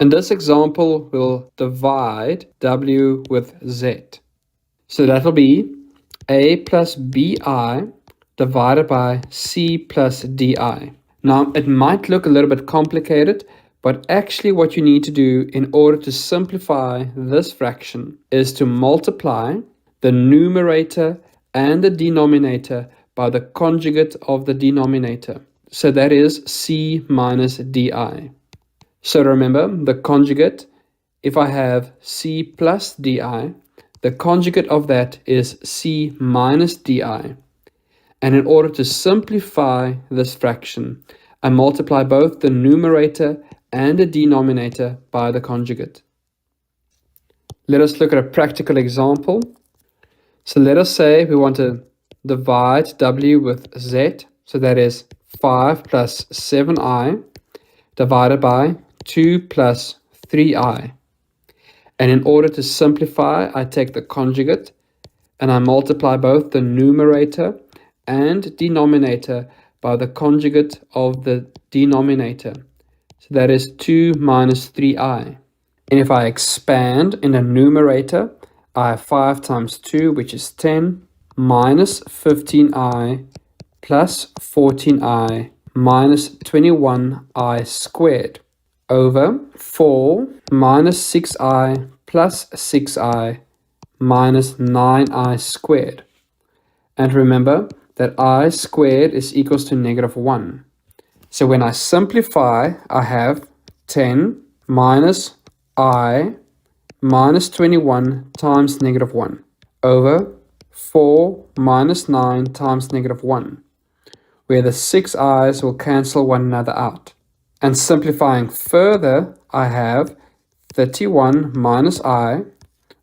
In this example, we'll divide w with z. So that will be a plus bi divided by c plus di. Now, it might look a little bit complicated, but actually what you need to do in order to simplify this fraction is to multiply the numerator and the denominator by the conjugate of the denominator. So that is c minus di. So remember, the conjugate, if I have c plus di, the conjugate of that is c minus di. And in order to simplify this fraction, I multiply both the numerator and the denominator by the conjugate. Let us look at a practical example. So let us say we want to divide w with z. So that is 5 plus 7i divided by 2 plus 3i. And in order to simplify, I take the conjugate and I multiply both the numerator and denominator by the conjugate of the denominator. So that is 2 minus 3i. And if I expand in the numerator, I have 5 times 2, which is 10, minus 15i plus 14i minus 21i squared over 4 minus 6i plus 6i minus 9i squared. And remember that I squared is equals to negative 1. So when I simplify, I have 10 minus I minus 21 times negative 1 over 4 minus 9 times negative 1, where the 6 i's will cancel one another out. And simplifying further, I have 31 minus I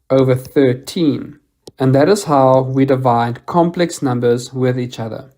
over 13. And that is how we divide complex numbers with each other.